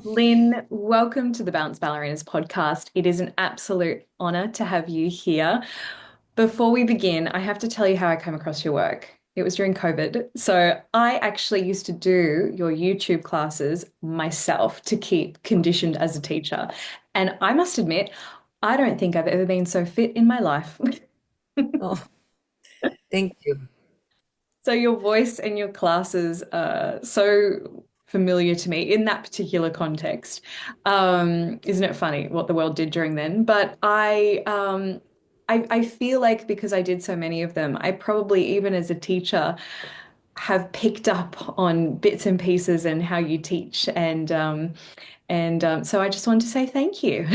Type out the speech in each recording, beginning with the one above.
Lynne, welcome to the Ballerinas podcast. It is an absolute honor to have you here. Before we begin, I have to tell you how I came across your work. It was during COVID. So I actually used to do your YouTube classes myself to keep conditioned as a teacher. And I must admit, I don't think I've ever been so fit in my life. Oh, thank you. So your voice and your classes are so familiar to me in that particular context. Isn't it funny what the world did during then? But I feel like because I did so many of them, I probably even as a teacher have picked up on bits and pieces and how you teach, and so I just wanted to say thank you.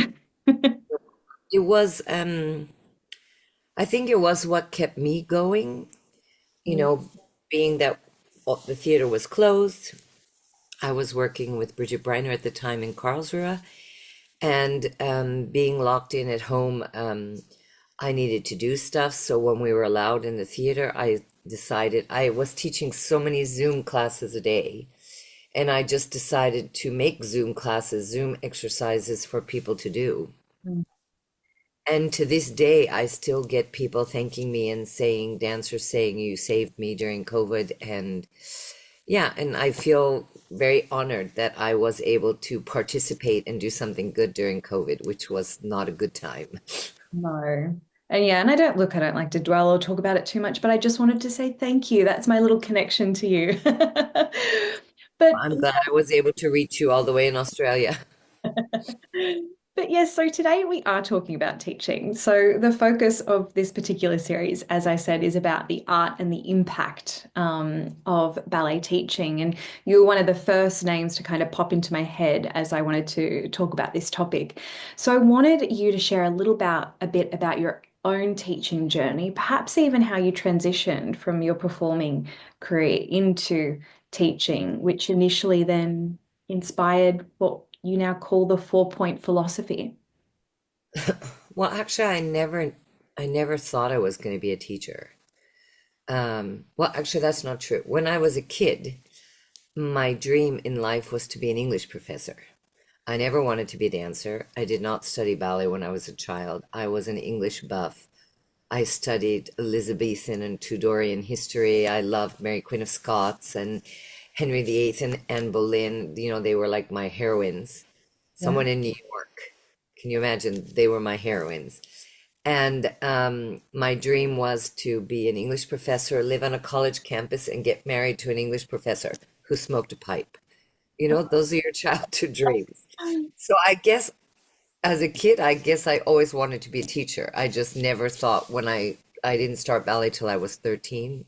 It was, I think it was what kept me going, you Mm. know, being that the theater was closed. I was working with Bridget Briner at the time in Karlsruhe, and being locked in at home, I needed to do stuff. So when we were allowed in the theater, I decided I was teaching so many Zoom classes a day, and I just decided to make Zoom classes, Zoom exercises for people to do. And to this day, I still get people thanking me and saying, dancers saying, you saved me during COVID. And yeah, and I feel very honored that I was able to participate and do something good during COVID, which was not a good time. No. And yeah, and I don't like to dwell or talk about it too much, but I just wanted to say thank you. That's my little connection to you. But I'm glad I was able to reach you all the way in Australia. but yes, so today we are talking about teaching. So the focus of this particular series, as I said, is about the art and the impact of ballet teaching. And you were one of the first names to kind of pop into my head as I wanted to talk about this topic. So I wanted you to share a bit about your own teaching journey, perhaps even how you transitioned from your performing career into teaching, which initially then inspired what you now call the 4 point philosophy. Well, actually, I never thought I was going to be a teacher. Well, actually, that's not true. When I was a kid, my dream in life was to be an English professor. I never wanted to be a dancer. I did not study ballet when I was a child. I was an English buff. I studied Elizabethan and Tudorian history. I loved Mary Queen of Scots and Henry VIII and Anne Boleyn. They were like my heroines. Yeah. Someone in New York. Can you imagine? They were my heroines. And my dream was to be an English professor, live on a college campus, and get married to an English professor who smoked a pipe. Those are your childhood dreams. So I guess as a kid, I guess I always wanted to be a teacher. I just never thought when I didn't start ballet till I was 13.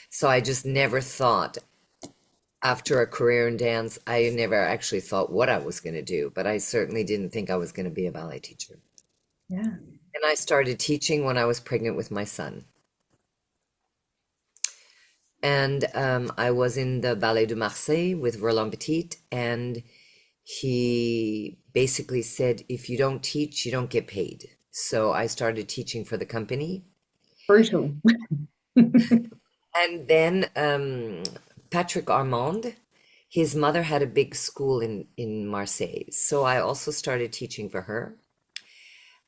So I just never thought after a career in dance, I never actually thought what I was going to do, but I certainly didn't think I was going to be a ballet teacher. Yeah. And I started teaching when I was pregnant with my son. And I was in the Ballet de Marseille with Roland Petit, and he basically said, if you don't teach, you don't get paid. So I started teaching for the company. Brutal. And then Patrick Armand, his mother had a big school in Marseille. So I also started teaching for her.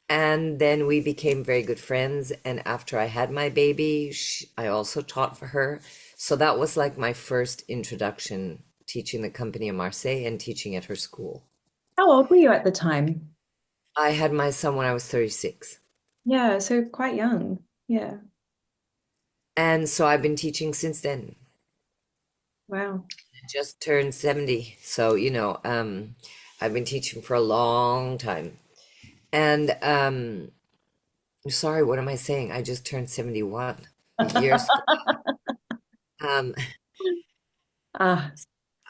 And then we became very good friends. And after I had my baby, I also taught for her. So that was like my first introduction, teaching the company in Marseille and teaching at her school. How old were you at the time? I had my son when I was 36. Yeah, so quite young. Yeah. And so I've been teaching since then. Wow. I just turned 70. So, I've been teaching for a long time. And sorry, what am I saying? I just turned 71 years. Um, Ah,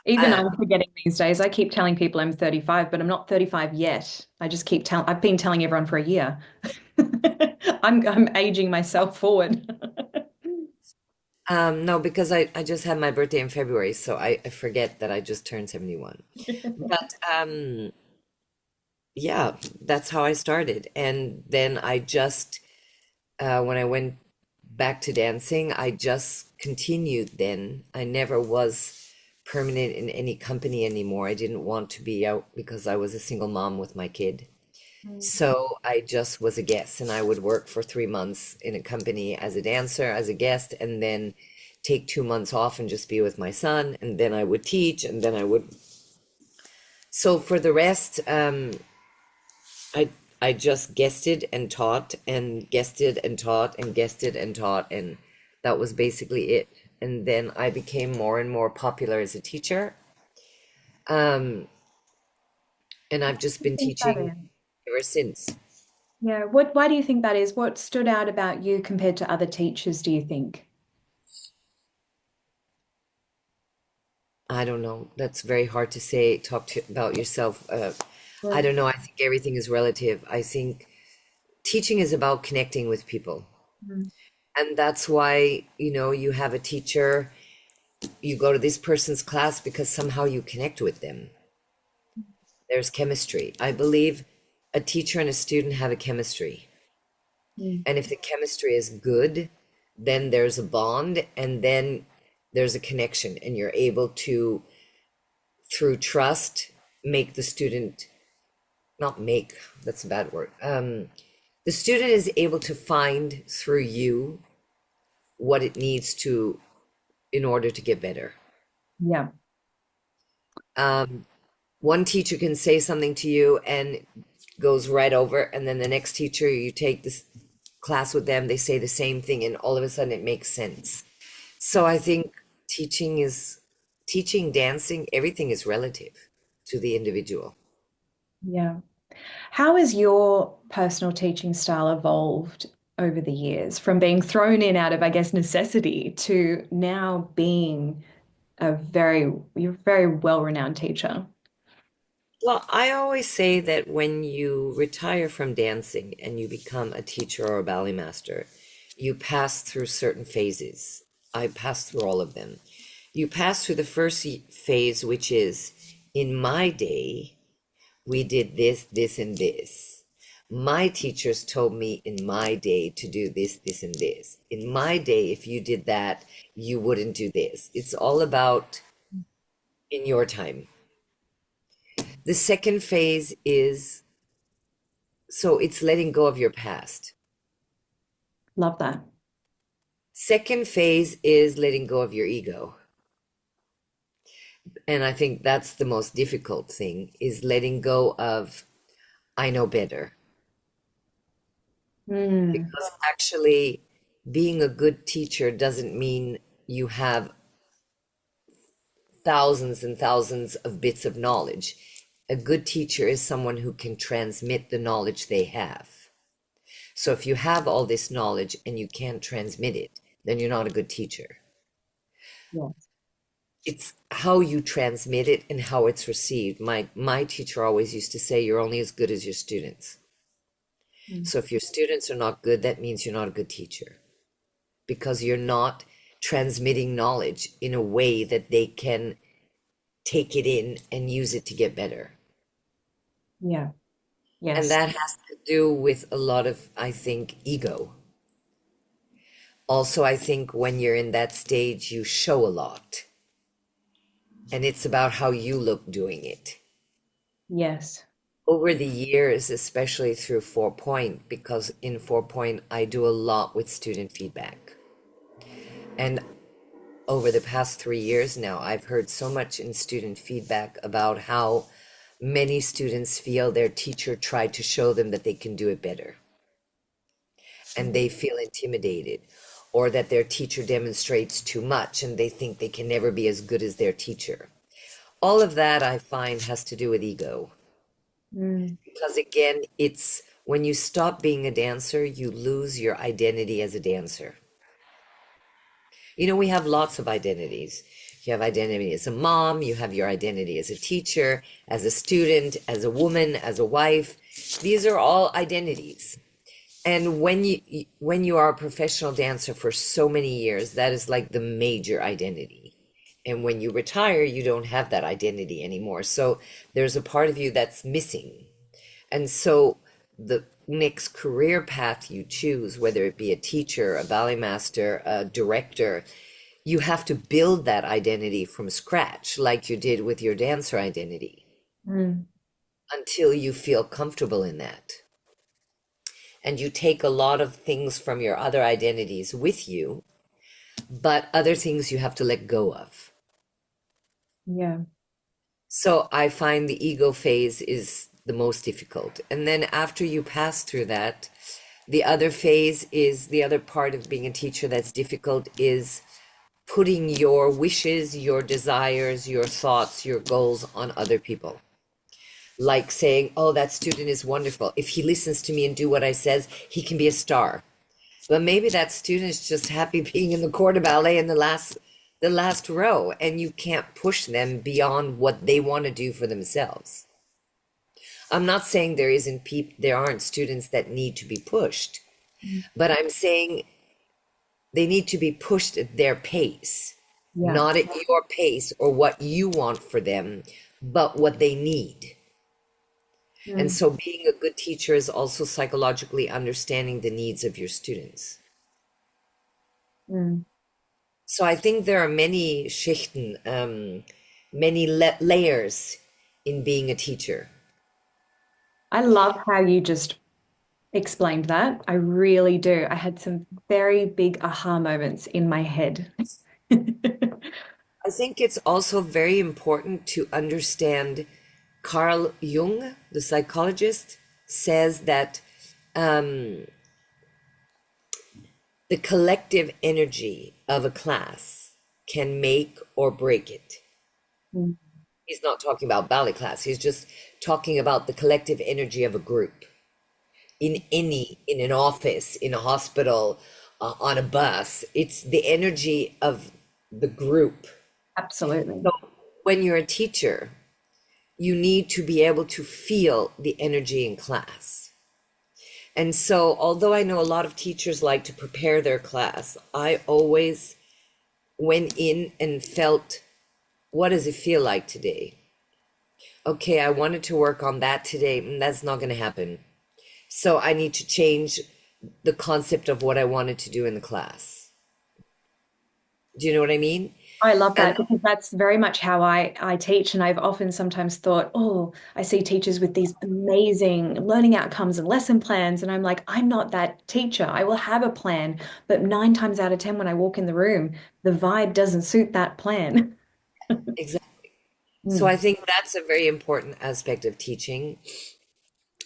even uh, I'm forgetting these days. I keep telling people I'm 35, but I'm not 35 yet. I've been telling everyone for a year. I'm aging myself forward. no, because I just had my birthday in February, so I forget that I just turned 71. But yeah, that's how I started. And then when I went back to dancing, I just continued then. I never was permanent in any company anymore. I didn't want to be out because I was a single mom with my kid. Mm. So I just was a guest, and I would work for 3 months in a company as a dancer, as a guest, and then take 2 months off and just be with my son. And then I would teach, and then I would. So for the rest, I I just guested and taught and guested and taught and guested and taught, and that was basically it. And then I became more and more popular as a teacher. Um, and I've just I been think that teaching is. ever since. Yeah. Why do you think that is? What stood out about you compared to other teachers, do you think? I don't know. That's very hard to say. About yourself. I Mm. don't know. I think everything is relative. I think teaching is about connecting with people. Mm. And that's why, you have a teacher, you go to this person's class because somehow you connect with them. There's chemistry. I believe a teacher and a student have a chemistry. Mm. And if the chemistry is good, then there's a bond, and then there's a connection, and you're able to, through trust, make the student, not make, that's a bad word. The student is able to find through you what it needs to in order to get better. Yeah. Um, One teacher can say something to you and goes right over, and then the next teacher, you take this class with them, they say the same thing, and all of a sudden it makes sense. So I think teaching, dancing, everything is relative to the individual. Yeah. How has your personal teaching style evolved over the years from being thrown in out of, I guess, necessity to now being you're a very well-renowned teacher? Well, I always say that when you retire from dancing and you become a teacher or a ballet master, you pass through certain phases. I passed through all of them. You pass through the first phase, which is, in my day, we did this, this, and this. My teachers told me in my day to do this, this, and this. In my day, if you did that, you wouldn't do this. It's all about in your time. The second phase is, so it's letting go of your past. Love that. Second phase is letting go of your ego. And I think that's the most difficult thing, is letting go of I know better. Mm. Because actually being a good teacher doesn't mean you have thousands and thousands of bits of knowledge. A good teacher is someone who can transmit the knowledge they have. So if you have all this knowledge and you can't transmit it, then you're not a good teacher. Yes. It's how you transmit it and how it's received. My teacher always used to say, you're only as good as your students. Mm. So if your students are not good, that means you're not a good teacher, because you're not transmitting knowledge in a way that they can take it in and use it to get better. Yeah. And Yes. that has to do with a lot of, I think, ego. Also, I think when you're in that stage, you show a lot, and it's about how you look doing it. Yes. Over the years, especially through 4 Point, because in 4 Point, I do a lot with student feedback. And over the past 3 years now, I've heard so much in student feedback about how many students feel their teacher tried to show them that they can do it better, and Mm. they feel intimidated, or that their teacher demonstrates too much and they think they can never be as good as their teacher. All of that I find has to do with ego. Mm. Because again, it's when you stop being a dancer, you lose your identity as a dancer. We have lots of identities. You have identity as a mom, you have your identity as a teacher, as a student, as a woman, as a wife. These are all identities. And when you are a professional dancer for so many years, that is like the major identity. And when you retire, you don't have that identity anymore. So there's a part of you that's missing. And so the next career path you choose, whether it be a teacher, a ballet master, a director, You have to build that identity from scratch, like you did with your dancer identity, Mm. until you feel comfortable in that. And you take a lot of things from your other identities with you, but other things you have to let go of. Yeah. So I find the ego phase is the most difficult. And then after you pass through that, the other phase is the other part of being a teacher that's difficult is putting your wishes, your desires, your thoughts, your goals on other people. Like saying, oh, that student is wonderful. If he listens to me and do what I says, he can be a star. But maybe that student is just happy being in the corps de ballet in the last row, and you can't push them beyond what they want to do for themselves. I'm not saying there aren't students that need to be pushed, Mm. but I'm saying they need to be pushed at their pace, Yeah. not at your pace or what you want for them, but what they need. And Mm. so being a good teacher is also psychologically understanding the needs of your students. Mm. So I think there are many Schichten, many layers in being a teacher. I love how you just explained that. I really do. I had some very big aha moments in my head. I think it's also very important to understand Carl Jung, the psychologist, says that um, the collective energy of a class can make or break it. Mm. He's not talking about ballet class. He's just talking about the collective energy of a group in an office, in a hospital, on a bus. It's the energy of the group. Absolutely. So when you're a teacher, you need to be able to feel the energy in class. And so, although I know a lot of teachers like to prepare their class, I always went in and felt, what does it feel like today? Okay, I wanted to work on that today. That's not going to happen. So I need to change the concept of what I wanted to do in the class. Do you know what I mean? I love And that because that's very much how I teach. And I've often sometimes thought, oh, I see teachers with these amazing learning outcomes and lesson plans. And I'm like, I'm not that teacher. I will have a plan, but 9 times out of 10, when I walk in the room, the vibe doesn't suit that plan. exactly. So I Mm. think that's a very important aspect of teaching.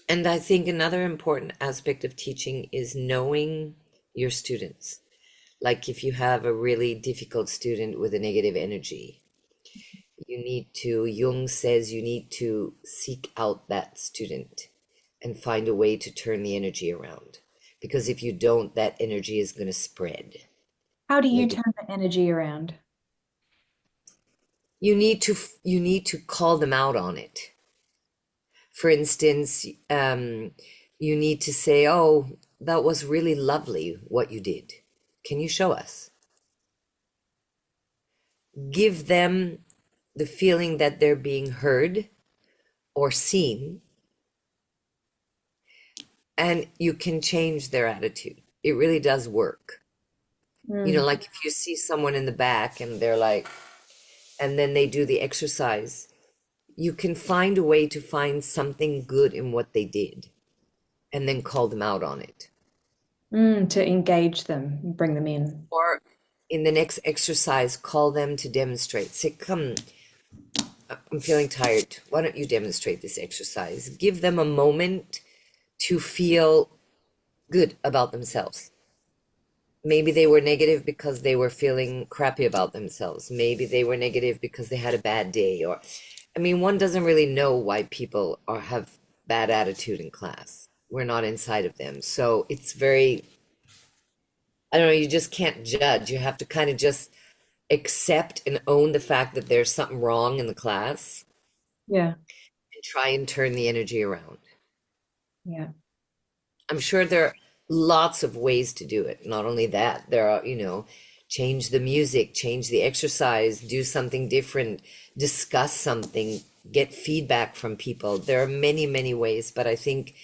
And I think another important aspect of teaching is knowing your students. Like if you have a really difficult student with a negative energy, Jung says you need to seek out that student and find a way to turn the energy around. Because if you don't, that energy is going to spread. How do you Like turn the energy around? you need to call them out on it. For instance, you need to say, "Oh, that was really lovely what you did. Can you show us?" Give them the feeling that they're being heard or seen, and you can change their attitude. It really does work. Mm. Like if you see someone in the back and they're like, and then they do the exercise, you can find a way to find something good in what they did and then call them out on it. Mm, to engage them, bring them in. Or in the next exercise, call them to demonstrate. Say, come, I'm feeling tired. Why don't you demonstrate this exercise? Give them a moment to feel good about themselves. Maybe they were negative because they were feeling crappy about themselves. Maybe they were negative because they had a bad day. Or, I mean, one doesn't really know why people have bad attitude in class. We're not inside of them. So it's very, I don't know, you just can't judge. You have to kind of just accept and own the fact that there's something wrong in the class Yeah. and try and turn the energy around. Yeah. I'm sure there are lots of ways to do it. Not only that, there are, change the music, change the exercise, do something different, discuss something, get feedback from people. There are many, many ways, but I think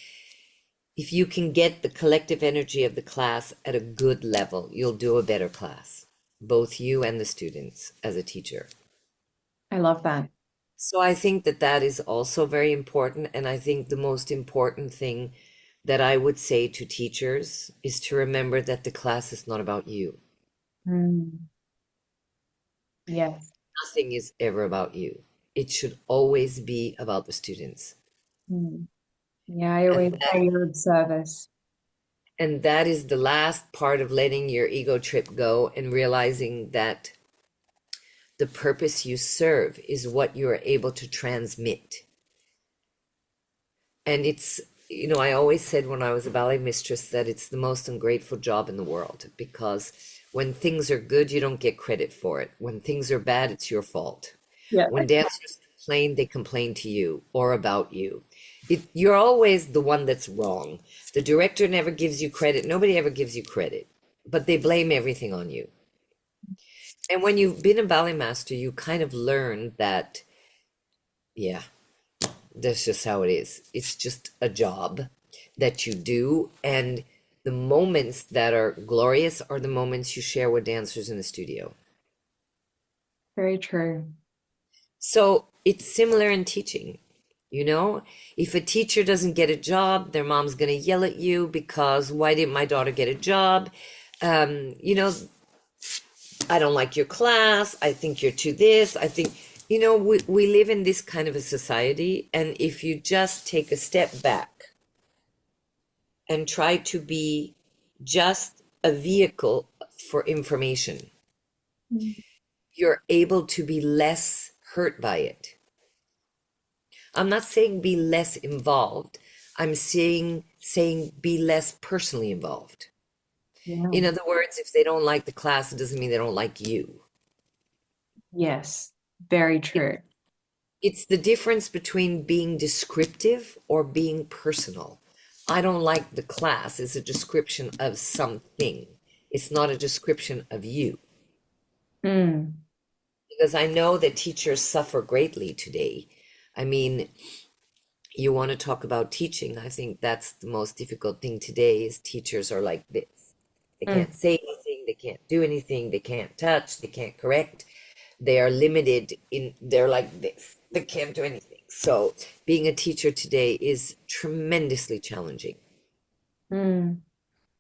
if you can get the collective energy of the class at a good level, you'll do a better class. both you and the students as a teacher. I love that. So I think that that is also very important. And I think the most important thing that I would say to teachers is to remember that the class is not about you. Mm, yes. Nothing is ever about you. It should always be about the students. Mm. Yeah, I And always say you're of service. that is the last part of letting your ego trip go and realizing that the purpose you serve is what you are able to transmit. And it's, I always said when I was a ballet mistress that it's the most ungrateful job in the world because when things are good, you don't get credit for it. When things are bad, it's your fault. Yeah. When dancers complain, they complain to you or about you. You're always the one that's wrong. The director never gives you credit. Nobody ever gives you credit, but they blame everything on you. And when you've been a ballet master, you kind of learn that, yeah, that's just how it is. It's just a job that you do. And the moments that are glorious are the moments you share with dancers in the studio. Very true. So it's similar in teaching. If a teacher doesn't get a job, their mom's going to yell at you because why didn't my daughter get a job? Um, you know, I don't like your class. I think you're too this. I think, we live in this kind of a society. And if you just take a step back and try to be just a vehicle for information, Mm. you're able to be less hurt by it. I'm not saying be less involved. I'm saying be less personally involved. In Yeah. other words, if they don't like the class, it doesn't mean they don't like you. Yes. Very It, true. it's the difference between being descriptive or being personal. I don't like the class is a description of something. It's not a description of you. Mm. Because I know that teachers suffer greatly today. I mean, you want to talk about teaching. I think that's the most difficult thing today is teachers are like this. They Mm. can't say anything, they can't do anything, they can't touch, they can't correct. They are limited they're like this. They can't do anything. So being a teacher today is tremendously challenging. Mm.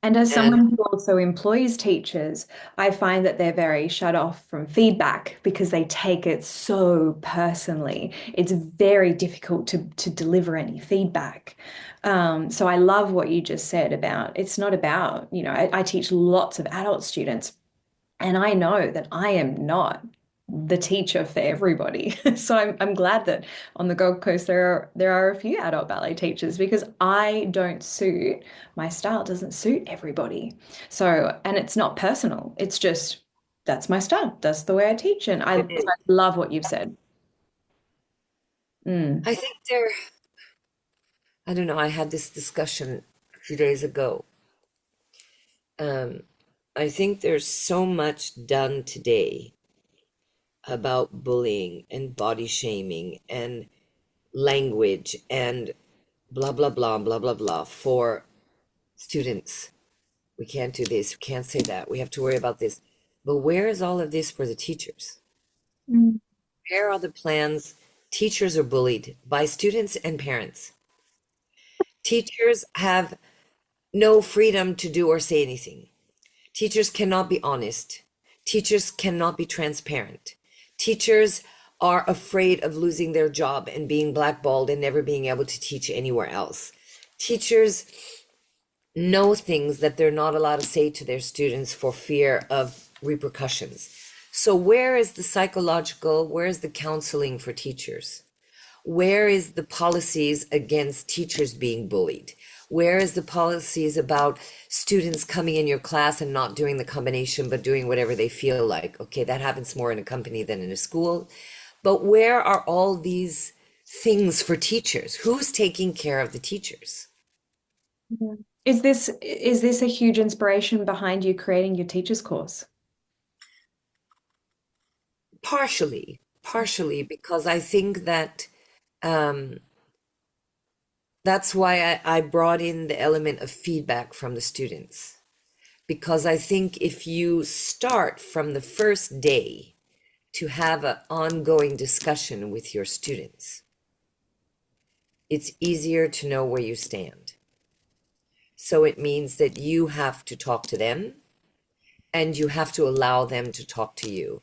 And as And someone who also employs teachers, I find that they're very shut off from feedback because they take it so personally. It's very difficult to deliver any feedback. So I love what you just said about it's not about, I teach lots of adult students. And I know that I am not the teacher for everybody. So I'm glad that on the Gold Coast there are a few adult ballet teachers because my style doesn't suit everybody. So, and it's not personal. It's just that's my style. That's the way I teach. And I love what you've said. Mm, I think I don't know, I had this discussion a few days ago. Um, I think there's so much done today about bullying and body shaming and language and blah blah blah blah blah blah for students. We can't do this, we can't say that, we have to worry about this. But where is all of this for the teachers? mm, Where are the plans? Teachers are bullied by students and parents. Teachers have no freedom to do or say anything. Teachers cannot be honest. Teachers cannot be transparent. Teachers are afraid of losing their job and being blackballed and never being able to teach anywhere else. Teachers know things that they're not allowed to say to their students for fear of repercussions. So, where is the psychological, where is the counseling for teachers? Where is the policies against teachers being bullied? Where is the policies about students coming in your class and not doing the combination, but doing whatever they feel like? Okay, that happens more in a company than in a school. But where are all these things for teachers? Who's taking care of the teachers? yeah. Is this a huge inspiration behind you creating your teacher's course? Partially, because I think that um, that's why I brought in the element of feedback from the students because I think if you start from the first day to have an ongoing discussion with your students, it's easier to know where you stand. So it means that you have to talk to them and you have to allow them to talk to you.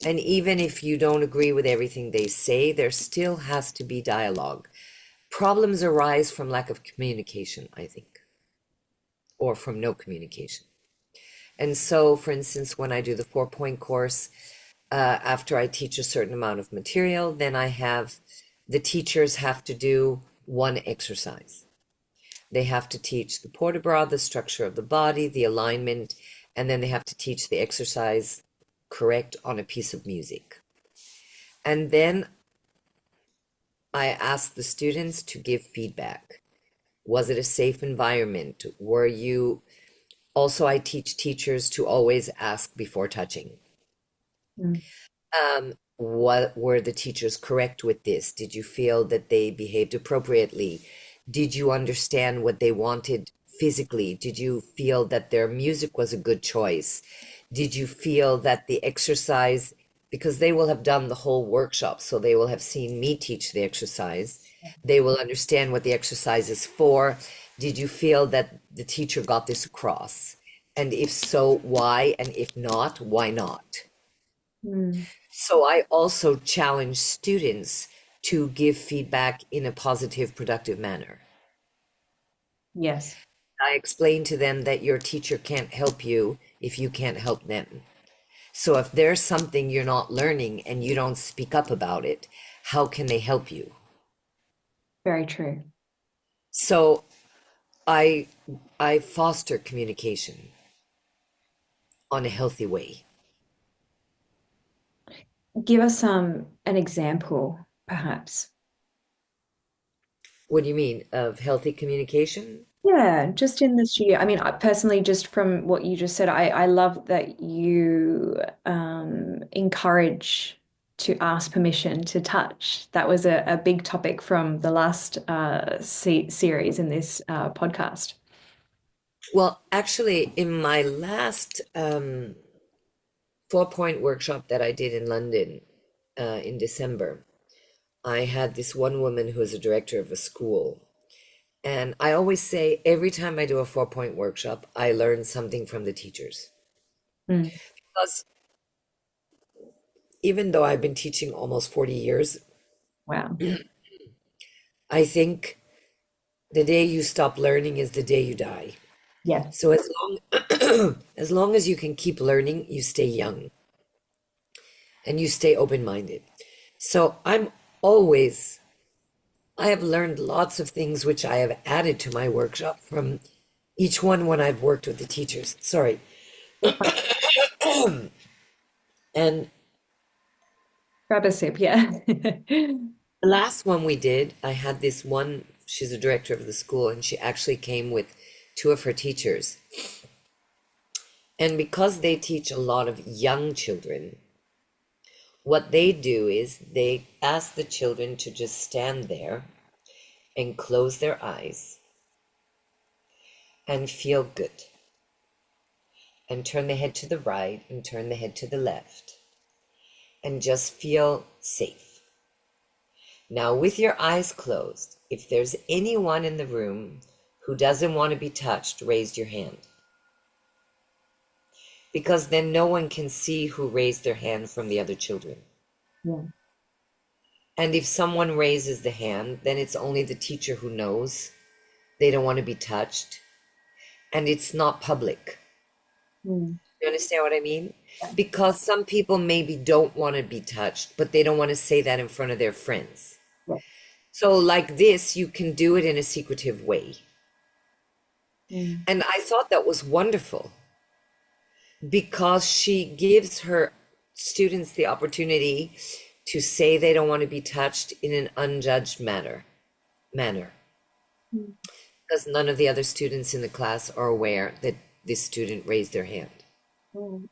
And even if you don't agree with everything they say, there still has to be dialogue. Problems arise from lack of communication, I think, or from no communication. And so, for instance, when I do the 4-point course, after I teach a certain amount of material, then I have the teachers have to do one exercise. They have to teach the port de bras, the structure of the body, the alignment, and then they have to teach the exercise correct on a piece of music. And then I ask the students to give feedback. Was it a safe environment? Were you also, I teach teachers to always ask before touching. Mm. What were the teachers correct with this? Did you feel that they behaved appropriately? Did you understand what they wanted physically? Did you feel that their music was a good choice? Did you feel that the exercise, because they will have done the whole workshop, so they will have seen me teach the exercise, they will understand what the exercise is for. Did you feel that the teacher got this across? And if so, why? And if not, why not? Mm. So I also challenge students to give feedback in a positive, productive manner. Yes, I explain to them that your teacher can't help you if you can't help them. So if there's something you're not learning and you don't speak up about it, how can they help you? very true. So I I foster communication on a healthy way. Give us an example, perhaps. What do you mean of healthy communication? Yeah, just in the studio. I mean, I personally, just from what you just said, I love that you encourage to ask permission to touch. That was a big topic from the last series in this podcast. Well, actually, in my last 4-point workshop that I did in London in December, I had this one woman who is a director of a school. And I always say every time I do a 4-point workshop, I learn something from the teachers. Mm. Because even though I've been teaching almost 40 years, Wow. I think the day you stop learning is the day you die. Yeah. So as long as long as you can keep learning, you stay young and you stay open-minded. So always I have learned lots of things which I have added to my workshop from each one when I've worked with the teachers. Sorry. And Grab a sip, yeah. the last one we did, I had this one, she's a director of the school, and she actually came with two of her teachers. And because they teach a lot of young children, what they do is they ask the children to just stand there and close their eyes and feel good and turn the head to the right and turn the head to the left and just feel safe. Now, with your eyes closed, if there's anyone in the room who doesn't want to be touched, raise your hand. Because then no one can see who raised their hand from the other children. Yeah. And if someone raises the hand, then it's only the teacher who knows they don't want to be touched. And it's not public. Mm. You understand what I mean? Yeah. Because some people maybe don't want to be touched, but they don't want to say that in front of their friends. Yeah. So like this, you can do it in a secretive way. Mm. And I thought that was wonderful because she gives her students the opportunity to say they don't want to be touched in an unjudged manner. Mm. Because none of the other students in the class are aware that this student raised their hand.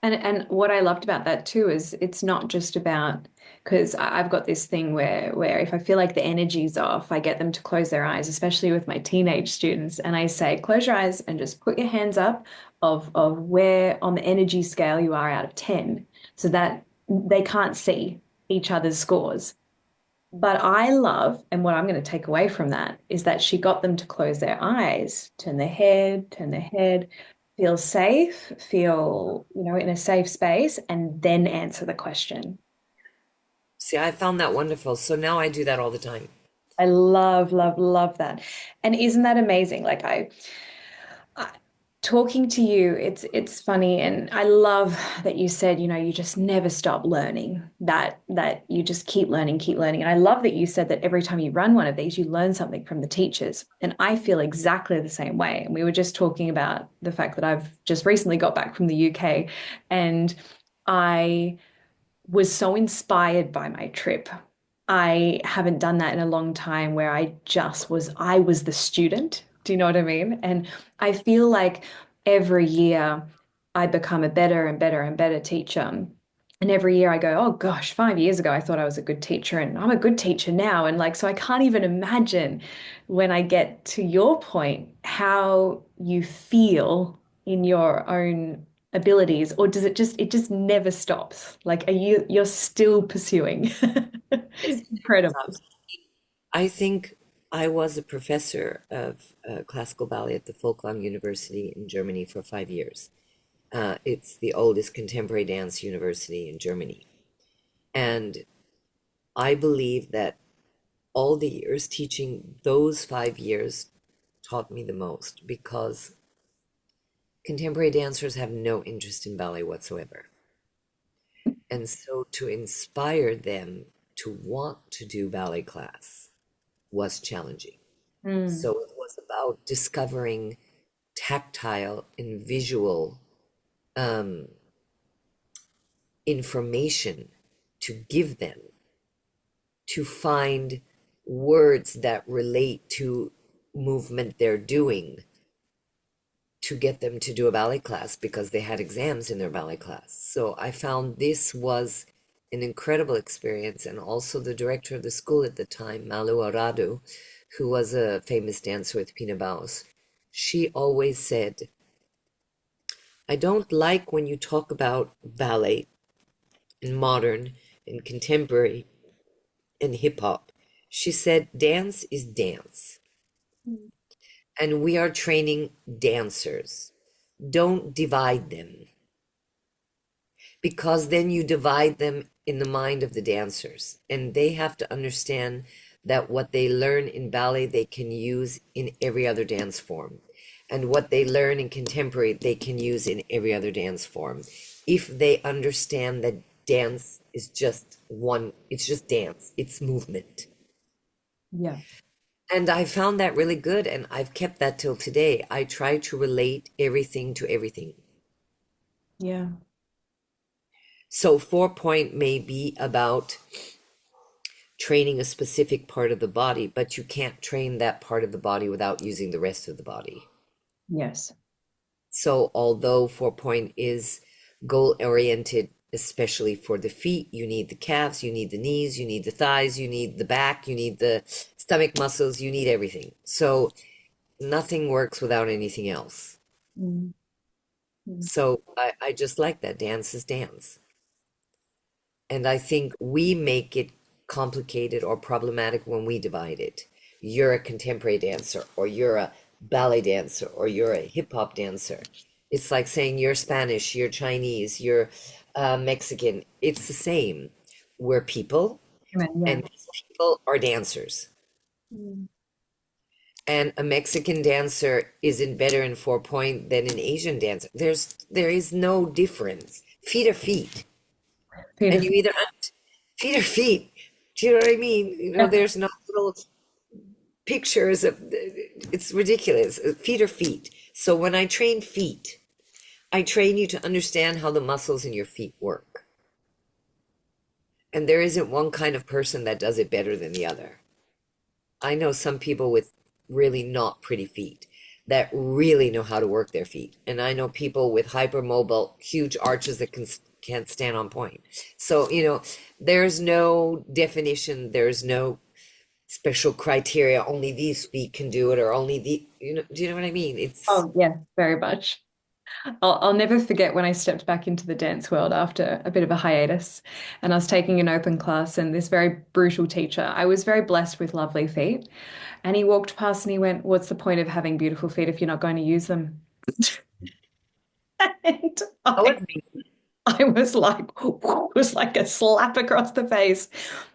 And what I loved about that too is it's not just about because I've got this thing where if I feel like the energy's off, I get them to close their eyes, especially with my teenage students, and I say, close your eyes and just put your hands up of where on the energy scale you are out of 10, so that they can't see each other's scores. But I love, and what I'm going to take away from that is that she got them to close their eyes, turn their head, feel safe, feel, in a safe space, and then answer the question. See, I found that wonderful. So now I do that all the time. I love, love, love that. And isn't that amazing? I talking to you, it's funny, and I love that you said, you just never stop learning. That you just keep learning, keep learning. And I love that you said that every time you run one of these, you learn something from the teachers. And I feel exactly the same way. And we were just talking about the fact that I've just recently got back from the UK, and I was so inspired by my trip. I haven't done that in a long time where I was the student. Do you know what I mean? And I feel like every year I become a better and better and better teacher. And every year I go, oh gosh, 5 years ago I thought I was a good teacher and I'm a good teacher now. And so I can't even imagine when I get to your point how you feel in your own abilities, or does it just never stops? Like, you're still pursuing? Yes, it never Incredible. stops. I think I was a professor of classical ballet at the Folkwang University in Germany for 5 years. It's the oldest contemporary dance university in Germany. And I believe that all the years teaching those 5 years taught me the most because contemporary dancers have no interest in ballet whatsoever. And so to inspire them to want to do ballet class was challenging. So Mm, it was about discovering tactile and visual um, information to give them, to find words that relate to movement they're doing, to get them to do a ballet class because they had exams in their ballet class. So I found this was an incredible experience. And also the director of the school at the time, Malu Aradu, who was a famous dancer with Pina Baus, she always said, I don't like when you talk about ballet and modern and contemporary and hip hop. She said, dance is dance, and we are training dancers. Don't divide them because then you divide them in the mind of the dancers, and they have to understand that what they learn in ballet they can use in every other dance form, and what they learn in contemporary they can use in every other dance form if they understand that dance is just one, it's just dance, it's movement. yeah, And I found that really good, and I've kept that till today. I try to relate everything to everything. yeah, So 4 point may be about training a specific part of the body, but you can't train that part of the body without using the rest of the body. yes. So although 4 point is goal oriented, especially for the feet, you need the calves, you need the knees, you need the thighs, you need the back, you need the stomach muscles, you need everything. So nothing works without anything else. Mm, mm, So I just like that. Dance is dance. And I think we make it complicated or problematic when we divide it. You're a contemporary dancer, or you're a ballet dancer, or you're a hip hop dancer. It's like saying you're Spanish, you're Chinese, you're Mexican. It's the same. We're people, yeah. and these people are dancers. Mm. And a Mexican dancer isn't better in 4 point than an Asian dancer. There is no difference. Feet are feet. And you Beautiful. either feet are feet. Do you know what I mean? Yeah. There's no little pictures of it's ridiculous. Feet are feet. So when I train feet, I train you to understand how the muscles in your feet work. And there isn't one kind of person that does it better than the other. I know some people with really not pretty feet. that really know how to work their feet. And I know people with hypermobile, huge arches that can't stand on point. So, there's no definition, there's no special criteria, only these feet can do it, or only do you know what I mean? It's Oh, yeah, very much. I'll never forget when I stepped back into the dance world after a bit of a hiatus and I was taking an open class and this very brutal teacher, I was very blessed with lovely feet. And he walked past and he went, "What's the point of having beautiful feet if you're not going to use them?" And oh, I, I was like, it was like a slap across the face.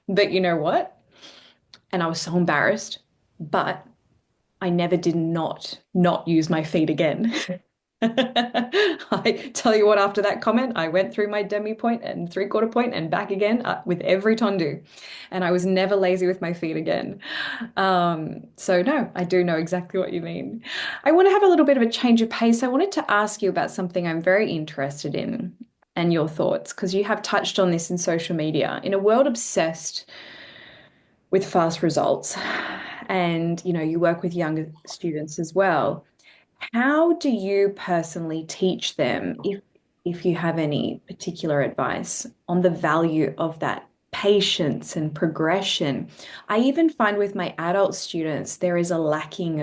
But you know what? And I was so embarrassed, but I never did not use my feet again. I tell you what, after that comment, I went through my demi point and three-quarter point and back again with every tendu. And I was never lazy with my feet again. So no, I do know exactly what you mean. I want to have a little bit of a change of pace. I wanted to ask you about something I'm very interested in and your thoughts, because you have touched on this in social media. In a world obsessed with fast results, and you work with younger students as well. How do you personally teach them, if you have any particular advice on the value of that patience and progression? I even find with my adult students there is a lacking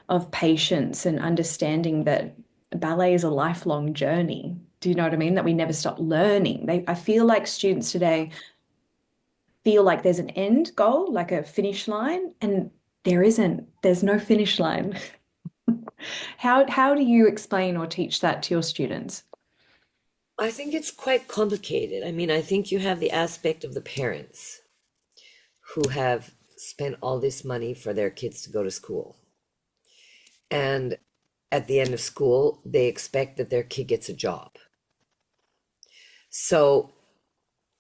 of patience and understanding that ballet is a lifelong journey. Do you know what I mean? That we never stop learning. I feel like students today feel like there's an end goal, like a finish line, and there isn't. There's no finish line. How do you explain or teach that to your students? I think it's quite complicated. I mean, I think you have the aspect of the parents who have spent all this money for their kids to go to school. And at the end of school, they expect that their kid gets a job. So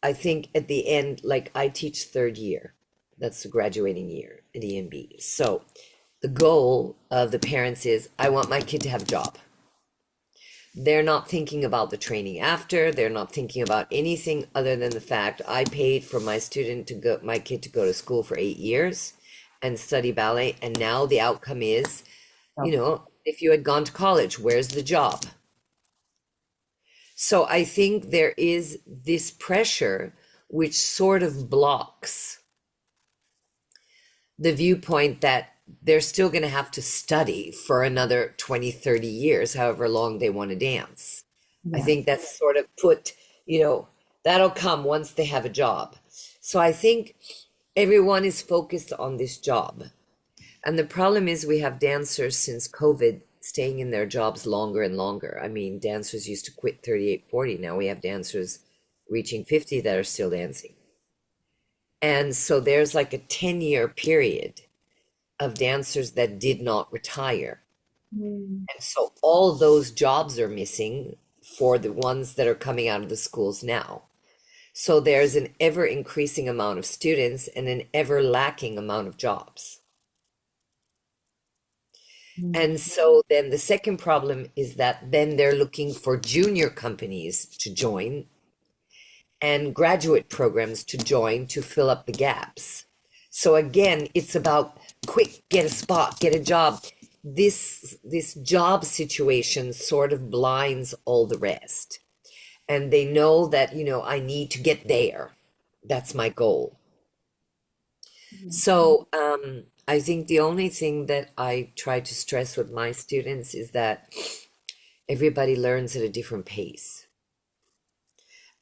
I think at the end, like I teach third year, that's the graduating year at EMB. So the goal of the parents is I want my kid to have a job. They're not thinking about the training after, they're not thinking about anything other than the fact I paid for my kid to go to school for 8 years and study ballet. And now the outcome is, if you had gone to college, where's the job? So I think there is this pressure which sort of blocks the viewpoint that they're still going to have to study for another 20, 30 years, however long they want to dance. I Yeah. think that's sort of that'll come once they have a job. So I think everyone is focused on this job. And the problem is we have dancers since COVID staying in their jobs longer and longer. I mean, dancers used to quit 38, 40. Now we have dancers reaching 50 that are still dancing. And so there's like a 10-year period of dancers that did not retire. Mm. And so all those jobs are missing for the ones that are coming out of the schools now. So there's an ever increasing amount of students and an ever lacking amount of jobs. Mm. And so then the second problem is that then they're looking for junior companies to join and graduate programs to join to fill up the gaps. So again, it's about quick, get a spot, get a job. This job situation sort of blinds all the rest. And they know that, I need to get there. That's my goal. So I think the only thing that I try to stress with my students is that everybody learns at a different pace.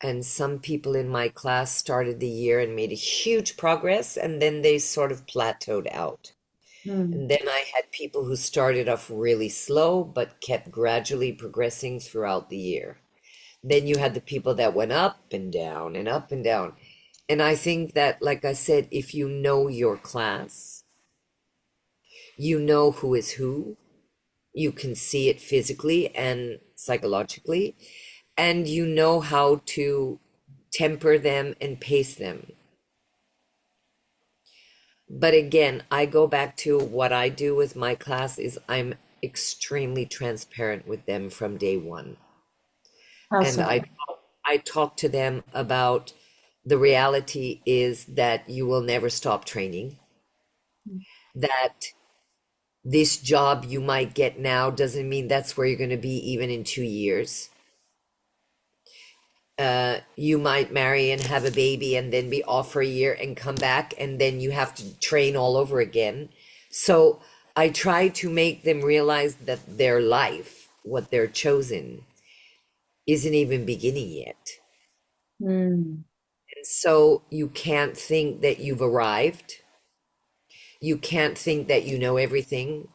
And some people in my class started the year and made a huge progress, and then they sort of plateaued out. Mm. And then I had people who started off really slow, but kept gradually progressing throughout the year. Then you had the people that went up and down and up and down. And I think that, like I said, if you know your class, you know who is who, you can see it physically and psychologically, and you know how to temper them and pace them. But again, I go back to what I do with my class is I'm extremely transparent with them from day one. How And so? I talk to them about the reality is that you will never stop training, that This job you might get now doesn't mean that's where you're going to be even in 2 years. You might marry and have a baby and then be off for a year and come back, and then you have to train all over again. So I try to make them realize that their life, what they're chosen, isn't even beginning yet. Mm, And so you can't think that you've arrived. You can't think that you know everything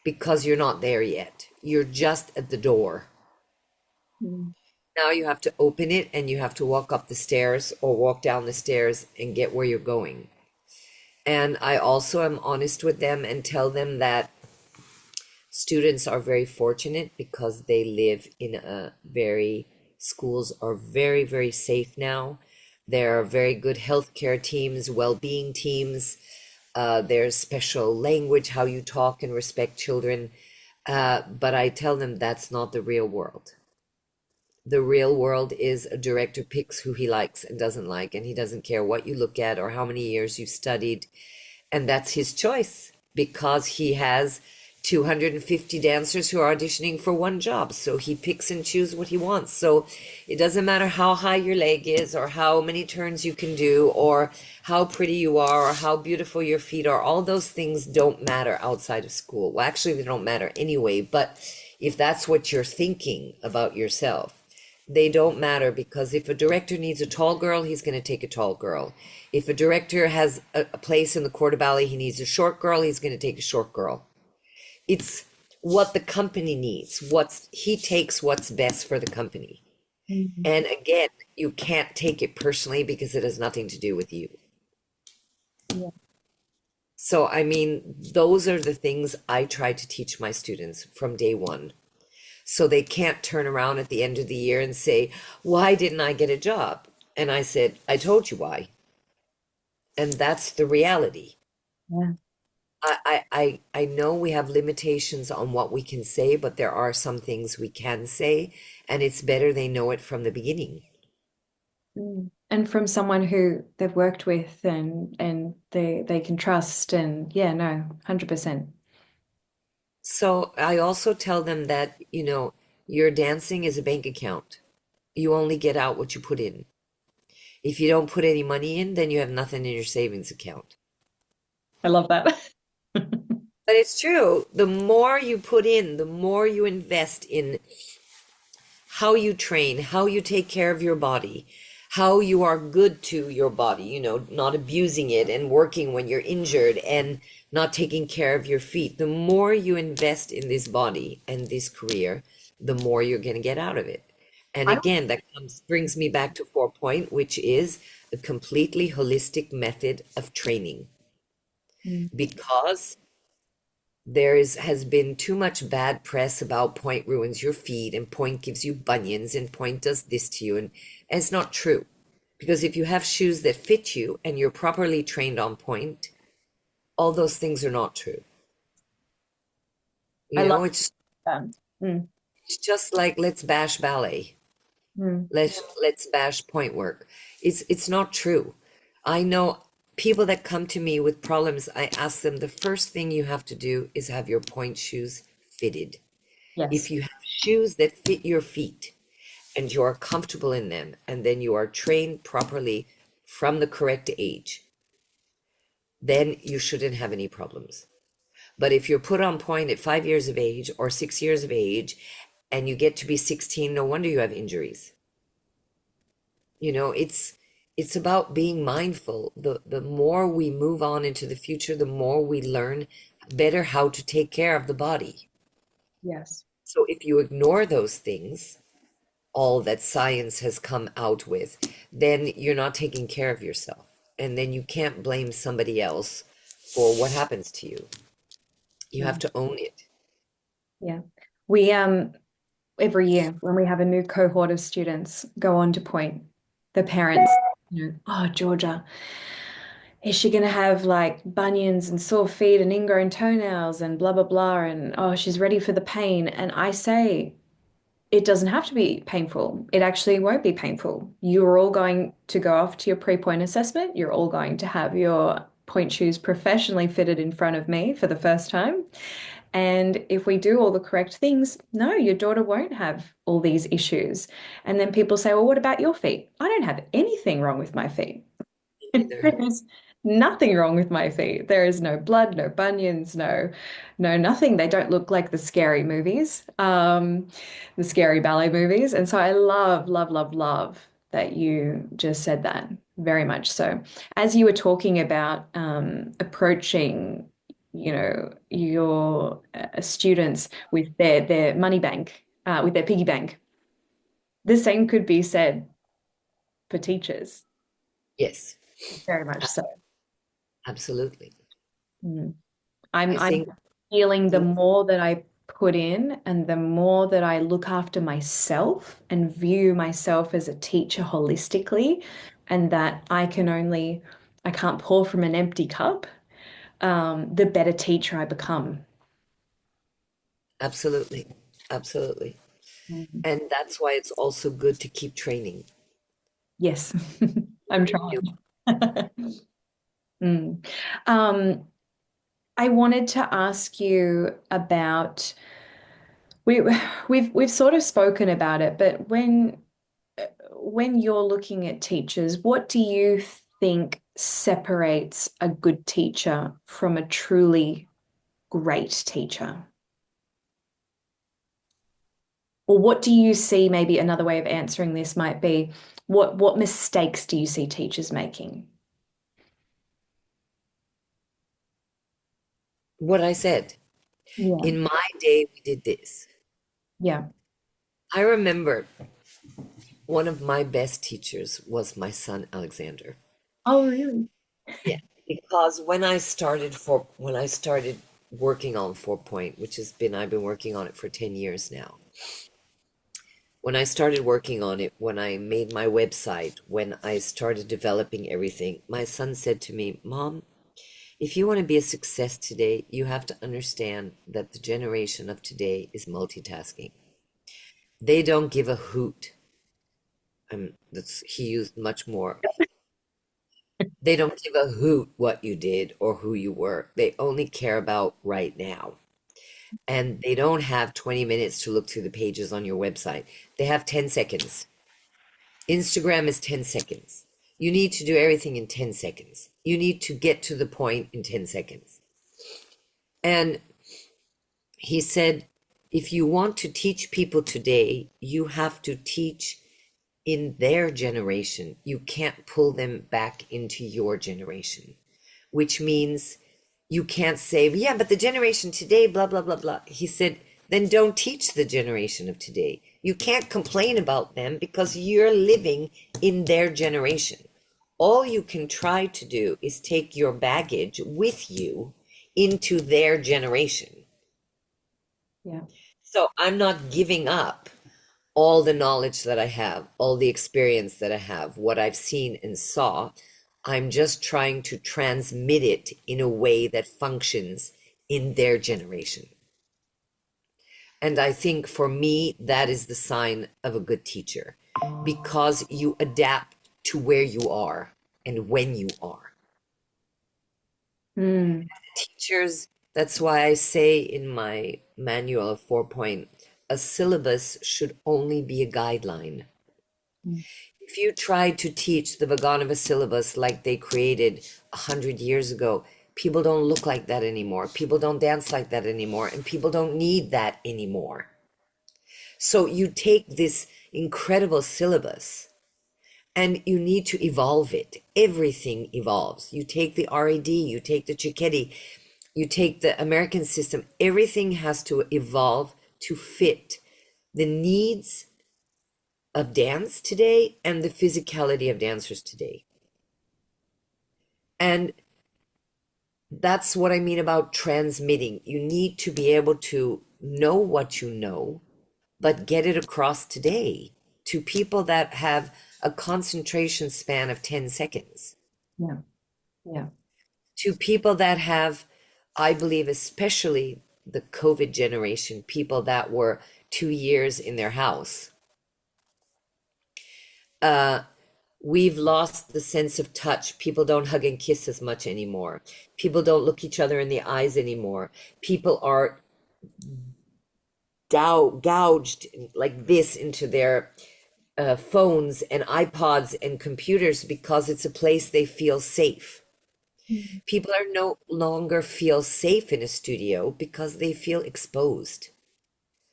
because you're not there yet. You're just at the door. mm. Now you have to open it and you have to walk up the stairs or walk down the stairs and get where you're going. And I also am honest with them and tell them that students are very fortunate because they live in a very, schools are very, very safe now. There are very good healthcare teams, well-being teams. There's special language, how you talk and respect children. But I tell them that's not the real world. The real world is a director picks who he likes and doesn't like, and he doesn't care what you look at or how many years you've studied. And that's his choice because he has 250 dancers who are auditioning for one job. So he picks and chooses what he wants. So it doesn't matter how high your leg is or how many turns you can do or how pretty you are or how beautiful your feet are. All those things don't matter outside of school. Well, actually, they don't matter anyway. But if that's what you're thinking about yourself, they don't matter because if a director needs a tall girl, he's going to take a tall girl. If a director has a place in the corps de ballet, he needs a short girl, he's going to take a short girl. It's what the company needs. What's he takes what's best for the company. Mm. And again, you can't take it personally because it has nothing to do with you. Yeah. So, I mean, those are the things I try to teach my students from day one. So they can't turn around at the end of the year and say, why didn't I get a job? And I said, I told you why. And that's the reality. Yeah. I know we have limitations on what we can say, but there are some things we can say, and it's better they know it from the beginning. Mm. And from someone who they've worked with and they can trust and yeah, no, 100%. So I also tell them that, your dancing is a bank account. You only get out what you put in. If you don't put any money in, then you have nothing in your savings account. I love that. But it's true. The more you put in, the more you invest in how you train, how you take care of your body, how you are good to your body, not abusing it and working when you're injured and not taking care of your feet. The more you invest in this body and this career, the more you're going to get out of it. And I, again, that brings me back to 4 point, which is a completely holistic method of training mm, because has been too much bad press about point ruins your feet and point gives you bunions and point does this to you, and it's not true because if you have shoes that fit you and you're properly trained on point, all those things are not true. I love It's that. Mm, it's just like let's bash ballet, mm, let's bash point work. It's not true. I know people that come to me with problems. I ask them the first thing you have to do is have your point shoes fitted. If yes. you have shoes that fit your feet and you are comfortable in them, and then you are trained properly from the correct age, then you shouldn't have any problems. But if you're put on point at 5 years of age or 6 years of age and you get to be 16, no wonder you have injuries. It's about being mindful. The more we move on into the future, the more we learn better how to take care of the body. Yes. So if you ignore those things, all that science has come out with, then you're not taking care of yourself. And then you can't blame somebody else for what happens to you. You Yeah. have to own it. Yeah. We every year when we have a new cohort of students go on to point, the parents, oh, Georgia, is she going to have like bunions and sore feet and ingrown toenails and blah, blah, blah? And oh, she's ready for the pain. And I say, it doesn't have to be painful. It actually won't be painful. You're all going to go off to your pre-point assessment. You're all going to have your point shoes professionally fitted in front of me for the first time. And if we do all the correct things, no, your daughter won't have all these issues. And then people say, well, what about your feet? I don't have anything wrong with my feet. Either. There is nothing wrong with my feet. There is no blood, no bunions, nothing. They don't look like the scary movies, the scary ballet movies. And so I love, love, love, love that you just said that very much so. As you were talking about approaching, your students with their money bank, with their piggy bank, the same could be said for teachers, Yes, very much a- so. absolutely. Mm. I I'm think feeling the more that I put in and the more that I look after myself and view myself as a teacher holistically, and that I can't pour from an empty cup, the better teacher I become. absolutely, absolutely. Mhm. And that's why it's also good to keep training. Yes, I'm You- trying. Mm. Um, I wanted to ask you about we we've sort of spoken about it, but when you're looking at teachers, what do you think separates a good teacher from a truly great teacher? Or what do you see, maybe another way of answering this might be, what mistakes do you see teachers making? What I said, Yeah. in my day, we did this. Yeah. I remember one of my best teachers was my son Alexander. Oh, really? Yeah, because when I started working on 4 Point, which has been I've been working on it for 10 years now. When I started working on it, when I made my website, when I started developing everything, my son said to me, "Mom, if you want to be a success today, you have to understand that the generation of today is multitasking. They don't give a hoot." That's he used much more. They don't give a hoot what you did or who you were. They only care about right now. And they don't have 20 minutes to look through the pages on your website. They have 10 seconds. Instagram is 10 seconds. You need to do everything in 10 seconds. You need to get to the point in 10 seconds. And he said, if you want to teach people today, you have to teach in their generation. You can't pull them back into your generation, which means you can't say, yeah, but the generation today, blah, blah, blah, blah. He said, then don't teach the generation of today. You can't complain about them because you're living in their generation. All you can try to do is take your baggage with you into their generation. Yeah. So I'm not giving up all the knowledge that I have, all the experience that I have, what I've seen and saw. I'm just trying to transmit it in a way that functions in their generation. And I think for me, that is the sign of a good teacher because you adapt to where you are and when you are. Mm. Teachers, that's why I say in my manual of 4 Point, a syllabus should only be a guideline. Mm. If you try to teach the Vaganova syllabus like they created 100 years ago, people don't look like that anymore. People don't dance like that anymore, and people don't need that anymore. So you take this incredible syllabus and you need to evolve it. Everything evolves. You take the RAD, you take the Cicchetti, you take the American system. Everything has to evolve to fit the needs of dance today and the physicality of dancers today. And that's what I mean about transmitting. You need to be able to know what you know, but get it across today to people that have a concentration span of 10 seconds, Yeah. Yeah. to people that have, I believe, especially the COVID generation, people that were 2 years in their house. Uh, we've lost the sense of touch. People don't hug and kiss as much anymore. People don't look each other in the eyes anymore. People are gouged like this into their phones and iPods and computers because it's a place they feel safe. Mm. People are no longer feel safe in a studio because they feel exposed.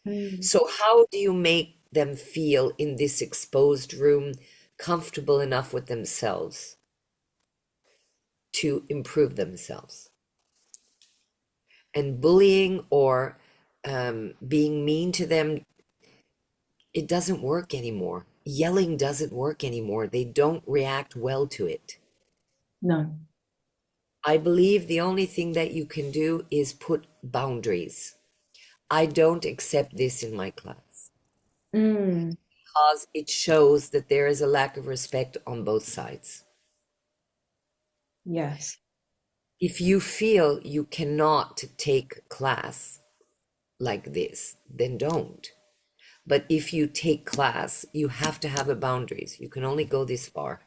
Mm. So how do you make them feel in this exposed room comfortable enough with themselves to improve themselves? And bullying or being mean to them, it doesn't work anymore. Yelling doesn't work anymore. They don't react well to it. No. I believe the only thing that you can do is put boundaries. I don't accept this in my class Mm. because it shows that there is a lack of respect on both sides. Yes. If you feel you cannot take class like this, then don't. But if you take class, you have to have a boundaries. You can only go this far.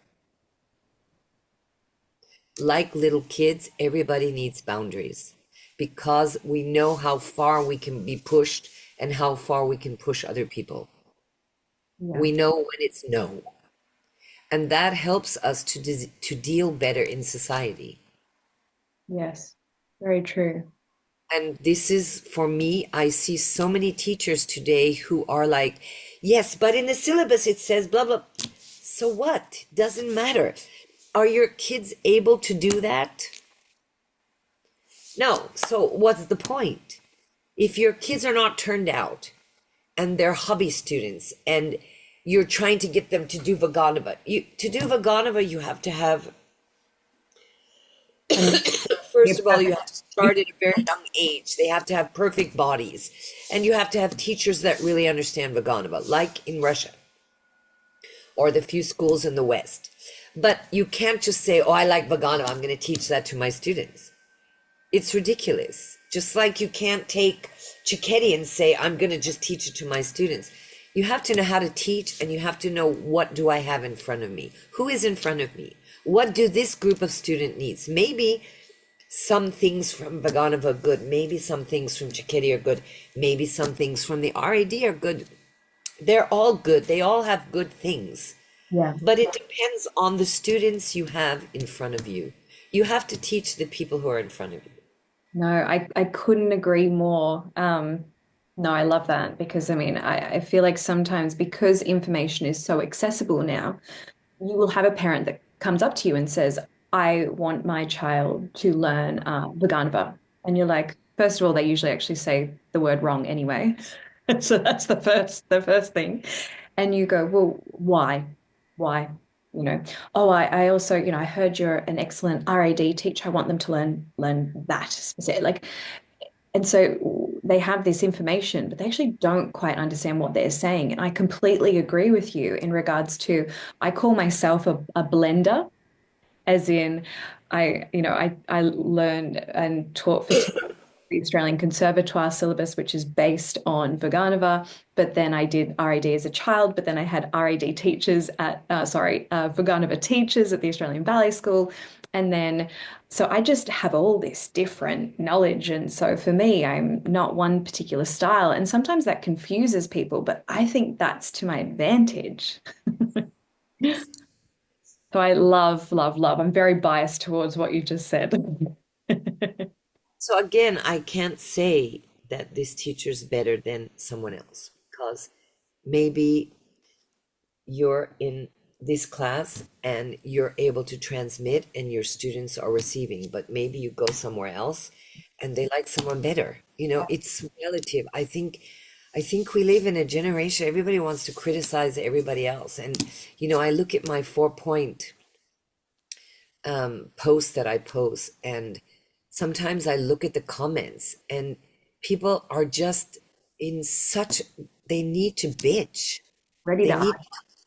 Like little kids, everybody needs boundaries because we know how far we can be pushed and how far we can push other people. Yeah. We know when it's no. And that helps us to deal better in society. Yes. Very true. And this is for me, I see so many teachers today who are like, yes, but in the syllabus it says blah, blah. So what? Doesn't matter. Are your kids able to do that? No. So what's the point? If your kids are not turned out and they're hobby students and you're trying to get them to do Vaganova, to do Vaganova, you have to have, And first you're of all, you perfect. have to start at a very young age. They have to have perfect bodies. And you have to have teachers that really understand Vaganova, like in Russia or the few schools in the West. But you can't just say, oh, I like Vaganova, I'm going to teach that to my students. It's ridiculous. Just like you can't take Cicchetti and say, I'm going to just teach it to my students. You have to know how to teach and you have to know what do I have in front of me? Who is in front of me? What do this group of student needs? Maybe some things from Vaganova are good. Maybe some things from Cicchetti are good. Maybe some things from the RAD are good. They're all good. They all have good things. Yeah. But it depends on the students you have in front of you. You have to teach the people who are in front of you. No, I couldn't agree more. No, I love that because I mean, I feel like sometimes because information is so accessible now, you will have a parent that comes up to you and says, I want my child to learn Vaganova. And you're like, first of all, they usually actually say the word wrong anyway. So that's the first thing. And you go, well, why? Why? You know, oh, I also, I heard you're an excellent RAD teacher. I want them to learn that specific. Like, and so they have this information, but they actually don't quite understand what they're saying. And I completely agree with you in regards to, I call myself a blender, as in I learned and taught for the Australian Conservatoire syllabus, which is based on Vaganova. But then I did RAD as a child, but then I had RAD teachers Vaganova teachers at the Australian Ballet School. And then, so I just have all this different knowledge. And so for me, I'm not one particular style. And sometimes that confuses people, but I think that's to my advantage. So I love, love, love. I'm very biased towards what you just said. So again, I can't say that this teacher's better than someone else because maybe you're in this class and you're able to transmit and your students are receiving, but maybe you go somewhere else and they like someone better. It's relative. I think we live in a generation, everybody wants to criticize everybody else. And I look at my 4 point posts that I post, and sometimes I look at the comments, and people are just in such, they need to bitch, Ready they to need to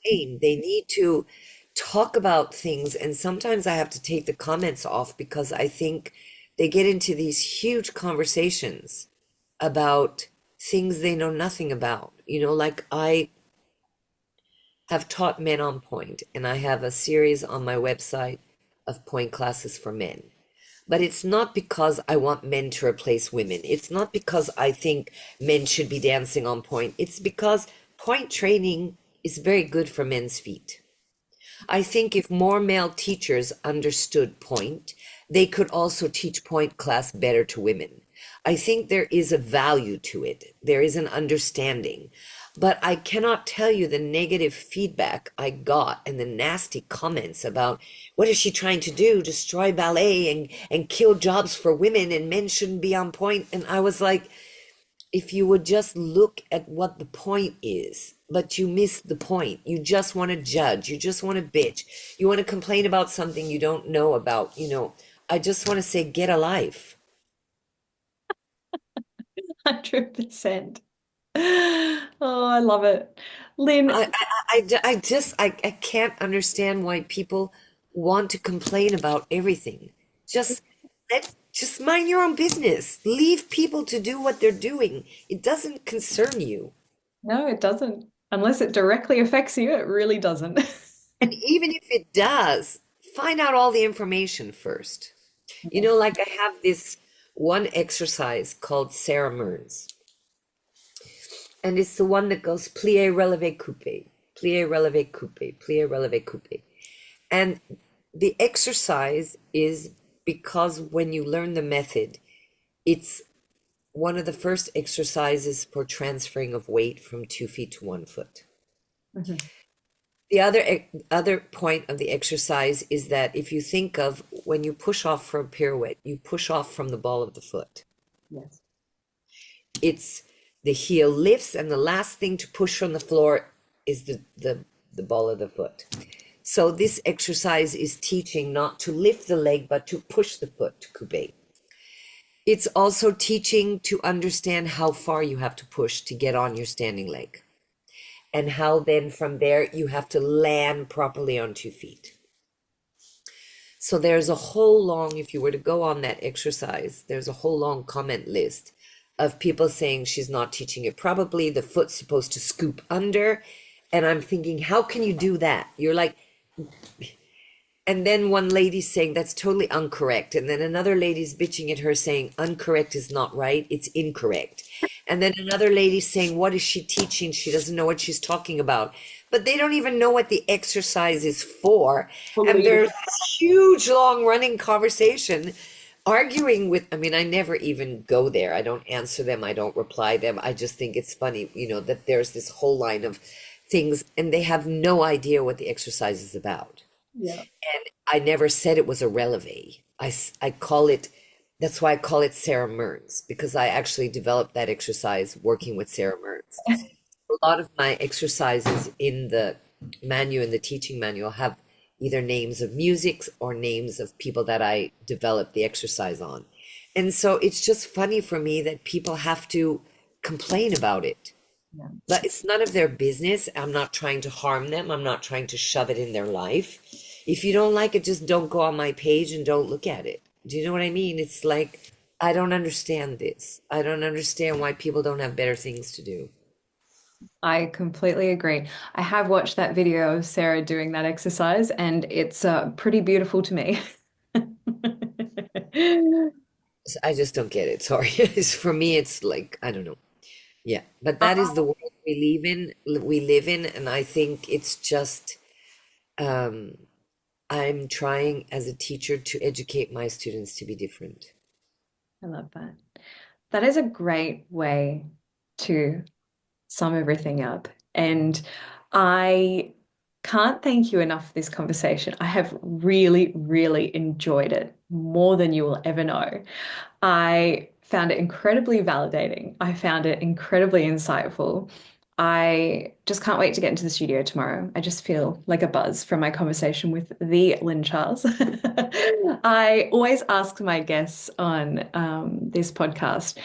complain, they need to talk about things. And sometimes I have to take the comments off because I think they get into these huge conversations about things they know nothing about. Like I have taught men on point, and I have a series on my website of point classes for men. but it's not because I want men to replace women. It's not because I think men should be dancing on point. It's because point training is very good for men's feet. I think if more male teachers understood point, they could also teach point class better to women. I think there is a value to it. There is an understanding. But I cannot tell you the negative feedback I got and the nasty comments about what is she trying to do? Destroy ballet and kill jobs for women and men shouldn't be on point. And I was like, if you would just look at what the point is, but you miss the point. You just want to judge. You just want to bitch. You want to complain about something you don't know about. I just want to say, get a life. 100%. Oh, I love it. Lynn, I can't understand why people want to complain about everything. Just just mind your own business. Leave people to do what they're doing. It doesn't concern you. no, it doesn't. Unless it directly affects you, it really doesn't. And even if it does, find out all the information first. Like I have this one exercise called Sarah Mearns, and it's the one that goes plie, releve, coupe, plie, releve, coupe, plie, releve, coupe. And the exercise is because when you learn the method, it's one of the first exercises for transferring of weight from 2 feet to 1 foot. Mhm. The other point of the exercise is that if you think of when you push off for a pirouette, you push off from the ball of the foot. Yes. It's the heel lifts, and the last thing to push from the floor is the ball of the foot. So this exercise is teaching not to lift the leg, but to push the foot to coupe. It's also teaching to understand how far you have to push to get on your standing leg, and how then from there you have to land properly on 2 feet. So there's a whole long, if you were to go on that exercise, there's a whole long comment list of people saying she's not teaching it. Probably the foot's supposed to scoop under. And I'm thinking, how can you do that? You're like, and then one lady's saying that's totally incorrect. And then another lady's bitching at her saying, incorrect is not right, it's incorrect. And then another lady's saying, what is she teaching? She doesn't know what she's talking about. But they don't even know what the exercise is for. And Fully. there's this huge, long running conversation arguing with, I mean, I never even go there. I don't answer them. I don't reply them. I just think it's funny, that there's this whole line of things and they have no idea what the exercise is about. Yeah. And I never said it was a releve. I call it, that's why I call it Sarah Mearns, because I actually developed that exercise working with Sarah Mearns. A lot of my exercises in the manual, in the teaching manual, have either names of musics or names of people that I developed the exercise on. And so it's just funny for me that people have to complain about it. Yeah. But it's none of their business. I'm not trying to harm them. I'm not trying to shove it in their life. If you don't like it, just don't go on my page and don't look at it. Do you know what I mean? It's like, I don't understand this. I don't understand why people don't have better things to do. I completely agree. I have watched that video of Sarah doing that exercise, and it's pretty beautiful to me. I just don't get it. Sorry. For me, it's like, I don't know. Yeah. But that is the world we live in, and I think it's just um I'm trying as a teacher to educate my students to be different. I love that. That is a great way to sum everything up. And I can't thank you enough for this conversation. I have really, really enjoyed it more than you will ever know. I found it incredibly validating. I found it incredibly insightful. I just can't wait to get into the studio tomorrow. I just feel like a buzz from my conversation with the Lynne Charles. I always ask my guests on this podcast,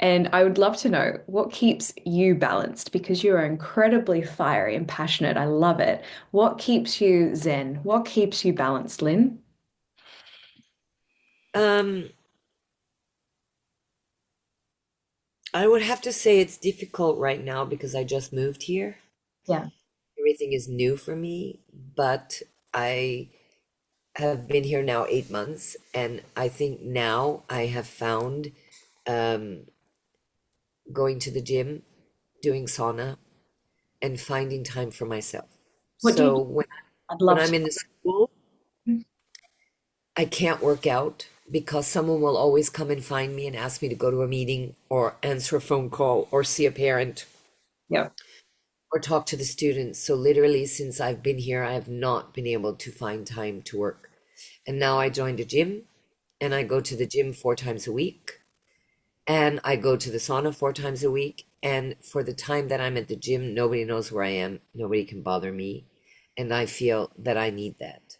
and I would love to know what keeps you balanced because you are incredibly fiery and passionate. I love it. What keeps you zen? What keeps you balanced, Lynne? Um, I would have to say it's difficult right now because I just moved here. Yeah. Everything is new for me, but I have been here now 8 months, and I think now I have found um, going to the gym, doing sauna, and finding time for myself. What do you So do? I'd when love I'm to. in the school, I can't work out because someone will always come and find me and ask me to go to a meeting or answer a phone call or see a parent Yeah. or talk to the students. So literally since I've been here, I have not been able to find time to work. And now I joined a gym and I go to the gym 4 times a week and I go to the sauna 4 times a week. And for the time that I'm at the gym, nobody knows where I am. Nobody can bother me. And I feel that I need that.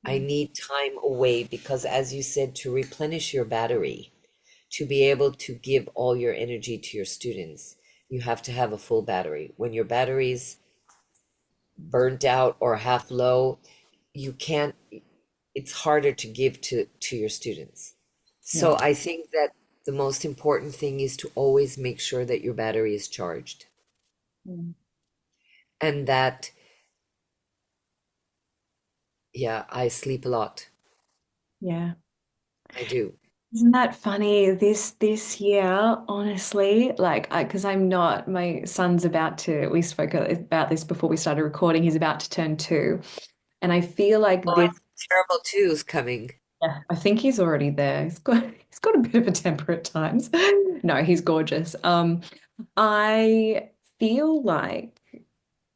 I Mm. need time away because, as you said, to replenish your battery, to be able to give all your energy to your students, you have to have a full battery. When your battery's burnt out or half low, you can't, it's harder to give to your students. Yeah. So I think that the most important thing is to always make sure that your battery is charged Mm. and that, yeah, I sleep a lot. Yeah. I do. Isn't that funny? This year, honestly, like because I'm not, my son's about to, we spoke about this before we started recording, he's about to turn 2. And I feel like Oh, this, terrible twos coming. yeah, I think he's already there. He's got a bit of a temper at times. No, he's gorgeous. I feel like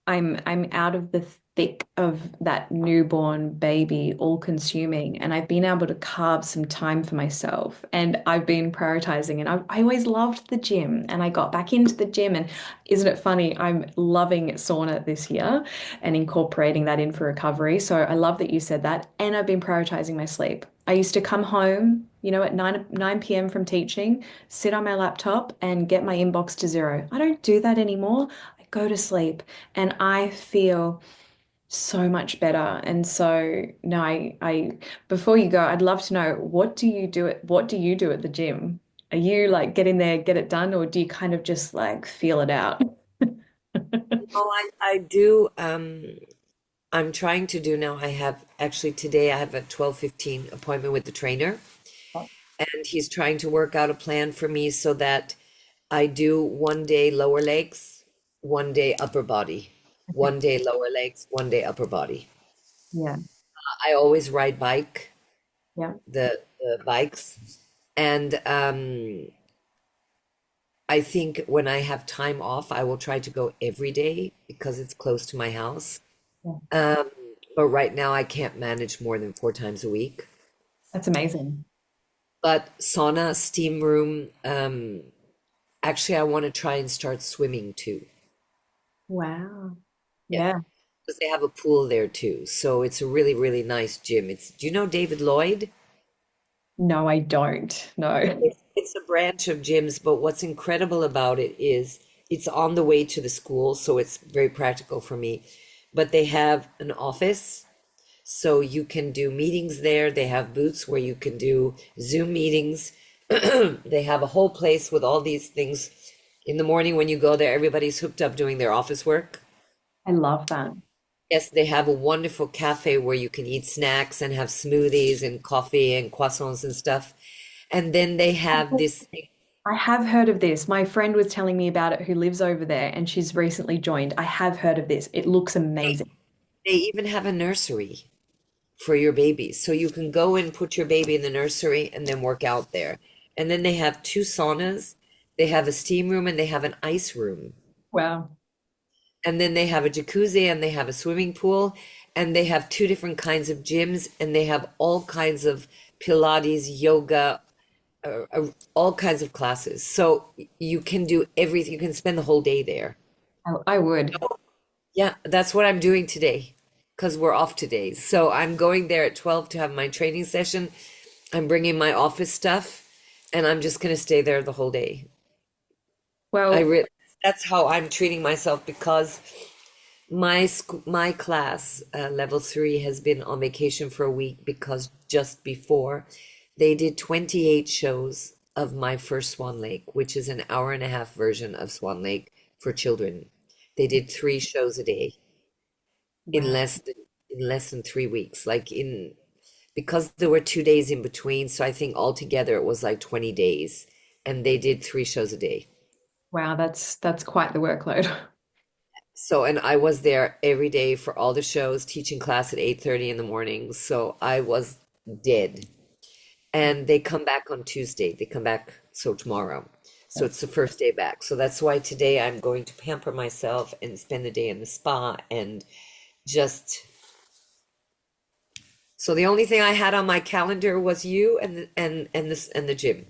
I'm out of the thick of that newborn baby all consuming, and I've been able to carve some time for myself, and I've been prioritizing, and I always loved the gym, and I got back into the gym, and isn't it funny, I'm loving sauna this year and incorporating that in for recovery. So I love that you said that, and I've been prioritizing my sleep. I used to come home, at 9 p.m. from teaching, sit on my laptop and get my inbox to zero. I don't do that anymore. I go to sleep and I feel so much better. And so, no, before you go, I'd love to know what do you do at the gym? Are you like get in there, get it done, or do you kind of just like feel it out? Oh, I do. I'm trying to do now. I have actually today I have a 12:15 appointment with the trainer, and he's trying to work out a plan for me so that I do one day lower legs, one day upper body, Okay. one day lower legs, one day upper body. Yeah. I always ride bike, Yeah. the bikes, and I think when I have time off, I will try to go every day because it's close to my house. Yeah. Um, but right now I can't manage more than 4 times a week. That's amazing. But sauna, steam room, actually I want to try and start swimming too. Wow. Yeah, Yeah. because they have a pool there too. So it's a really, really nice gym. Do you know David Lloyd? No, I don't. No. It's a branch of gyms, but what's incredible about it is it's on the way to the school, so it's very practical for me. But they have an office, so you can do meetings there. They have booths where you can do Zoom meetings. They have a whole place with all these things. In the morning when you go there, everybody's hooked up doing their office work. I love that. Yes, they have a wonderful cafe where you can eat snacks and have smoothies and coffee and croissants and stuff. And then they have this thing. I have heard of this. My friend was telling me about it who lives over there and she's recently joined. I have heard of this. It looks They, amazing. they even have a nursery for your baby. So you can go and put your baby in the nursery and then work out there. And then they have 2 saunas. They have a steam room and they have an ice room. Wow. And then they have a jacuzzi and they have a swimming pool. And they have 2 different kinds of gyms and they have all kinds of Pilates, yoga, all kinds of classes. So you can do everything. You can spend the whole day there. I would. Yeah, that's what I'm doing today because we're off today. So I'm going there at 12 to have my training session. I'm bringing my office stuff and I'm just going to stay there the whole day. I Well, re That's how I'm treating myself because my class, level 3, has been on vacation for a week because just before they did 28 shows of my first Swan Lake, which is an hour and a half version of Swan Lake for children. They did 3 shows a day in wow. less than 3 weeks. Like because there were 2 days in between. So I think altogether it was like 20 days, and they did 3 shows a day. Wow, that's quite the workload. So, and I was there every day for all the shows, teaching class at 8:30 in the morning. So I was dead. And they come back on Tuesday. They come back so tomorrow. So it's the first day back. So that's why today I'm going to pamper myself and spend the day in the spa and just so the only thing I had on my calendar was you and this and the gym.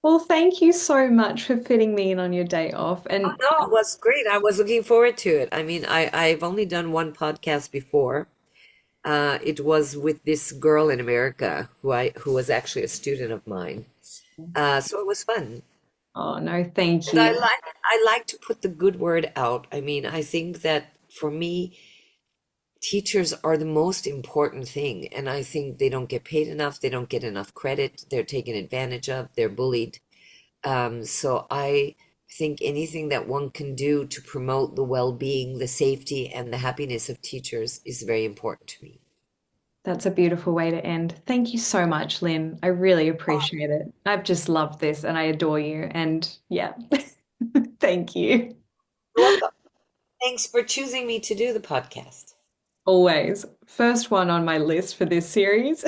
Well, thank you so much for fitting me in on your day off. Oh And no, it was great. I was looking forward to it. I mean, I've only done one podcast before. It was with this girl in America who was actually a student of mine. So it was fun. oh no, thank And you. I like to put the good word out. I mean, I think that for me, teachers are the most important thing, and I think they don't get paid enough, they don't get enough credit, they're taken advantage of, they're bullied. So I think anything that one can do to promote the well-being, the safety, and the happiness of teachers is very important to me. That's a beautiful way to end. Thank you so much, Lynn. I really appreciate it. I've just loved this and I adore you. And yeah, thank you. You're welcome. Thanks for choosing me to do the podcast. Always. First one on my list for this series.